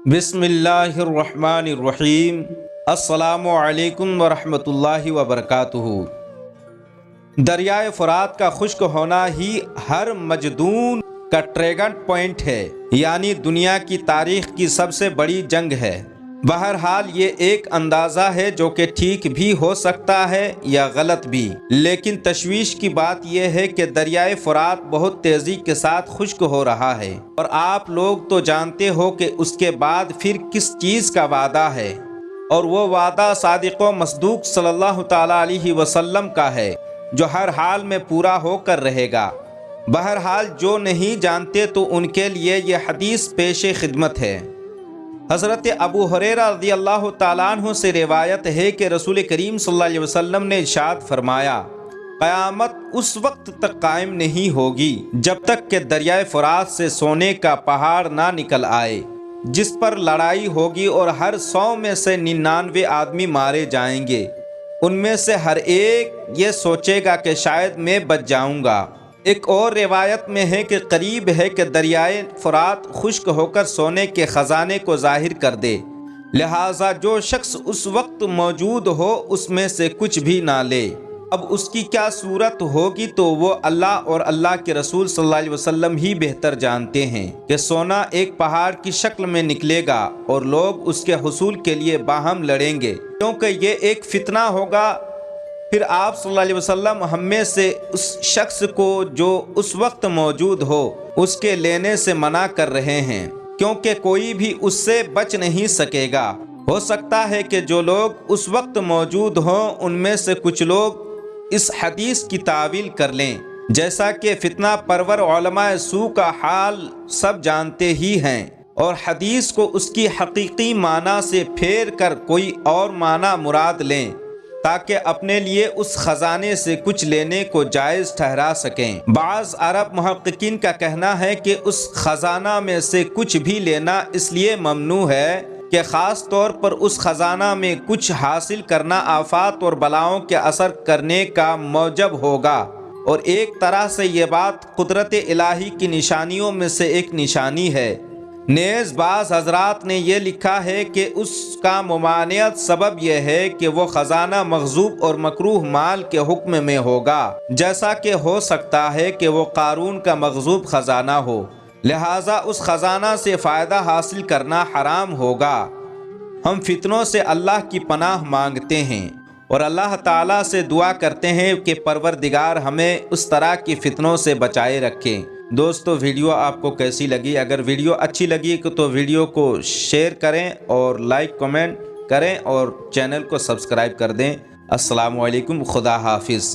بسم اللہ الرحمن الرحیم۔ السلام علیکم ورحمۃ اللہ وبرکاتہ۔ دریائے فرات کا خشک ہونا ہی ہر مجدون کا ٹریگن پوائنٹ ہے، یعنی دنیا کی تاریخ کی سب سے بڑی جنگ ہے۔ بہرحال یہ ایک اندازہ ہے جو کہ ٹھیک بھی ہو سکتا ہے یا غلط بھی، لیکن تشویش کی بات یہ ہے کہ دریائے فرات بہت تیزی کے ساتھ خشک ہو رہا ہے، اور آپ لوگ تو جانتے ہو کہ اس کے بعد پھر کس چیز کا وعدہ ہے، اور وہ وعدہ صادق و مصدوق صلی اللہ تعالیٰ علیہ وسلم کا ہے جو ہر حال میں پورا ہو کر رہے گا۔ بہرحال جو نہیں جانتے تو ان کے لیے یہ حدیث پیش خدمت ہے۔ حضرت ابو ہریرہ رضی اللہ تعالیٰ عنہ سے روایت ہے کہ رسول کریم صلی اللہ علیہ وسلم نے ارشاد فرمایا، قیامت اس وقت تک قائم نہیں ہوگی جب تک کہ دریائے فرات سے سونے کا پہاڑ نہ نکل آئے، جس پر لڑائی ہوگی اور ہر 100 میں سے 99 آدمی مارے جائیں گے۔ ان میں سے ہر ایک یہ سوچے گا کہ شاید میں بچ جاؤں گا۔ ایک اور روایت میں ہے کہ قریب ہے کہ دریائے فرات خشک ہو کر سونے کے خزانے کو ظاہر کر دے، لہٰذا جو شخص اس وقت موجود ہو اس میں سے کچھ بھی نہ لے۔ اب اس کی کیا صورت ہوگی تو وہ اللہ اور اللہ کے رسول صلی اللہ علیہ وسلم ہی بہتر جانتے ہیں کہ سونا ایک پہاڑ کی شکل میں نکلے گا اور لوگ اس کے حصول کے لیے باہم لڑیں گے، کیونکہ یہ ایک فتنہ ہوگا۔ پھر آپ صلی اللہ علیہ وسلم ہم میں سے اس شخص کو جو اس وقت موجود ہو اس کے لینے سے منع کر رہے ہیں، کیونکہ کوئی بھی اس سے بچ نہیں سکے گا۔ ہو سکتا ہے کہ جو لوگ اس وقت موجود ہوں ان میں سے کچھ لوگ اس حدیث کی تعویل کر لیں، جیسا کہ فتنہ پرور علماء سوء کا حال سب جانتے ہی ہیں، اور حدیث کو اس کی حقیقی معنی سے پھیر کر کوئی اور معنی مراد لیں، تاکہ اپنے لیے اس خزانے سے کچھ لینے کو جائز ٹھہرا سکیں۔ بعض عرب محققین کا کہنا ہے کہ اس خزانہ میں سے کچھ بھی لینا اس لیے ممنوع ہے کہ خاص طور پر اس خزانہ میں کچھ حاصل کرنا آفات اور بلاؤں کے اثر کرنے کا موجب ہوگا، اور ایک طرح سے یہ بات قدرت الہی کی نشانیوں میں سے ایک نشانی ہے۔ نیز بعض حضرات نے یہ لکھا ہے کہ اس کا ممانعت سبب یہ ہے کہ وہ خزانہ مغصوب اور مکروہ مال کے حکم میں ہوگا، جیسا کہ ہو سکتا ہے کہ وہ قارون کا مغصوب خزانہ ہو، لہٰذا اس خزانہ سے فائدہ حاصل کرنا حرام ہوگا۔ ہم فتنوں سے اللہ کی پناہ مانگتے ہیں اور اللہ تعالیٰ سے دعا کرتے ہیں کہ پروردگار ہمیں اس طرح کی فتنوں سے بچائے رکھے۔ دوستو، ویڈیو آپ کو کیسی لگی؟ اگر ویڈیو اچھی لگی تو ویڈیو کو شیئر کریں اور لائک کمنٹ کریں اور چینل کو سبسکرائب کر دیں۔ السلام علیکم، خدا حافظ۔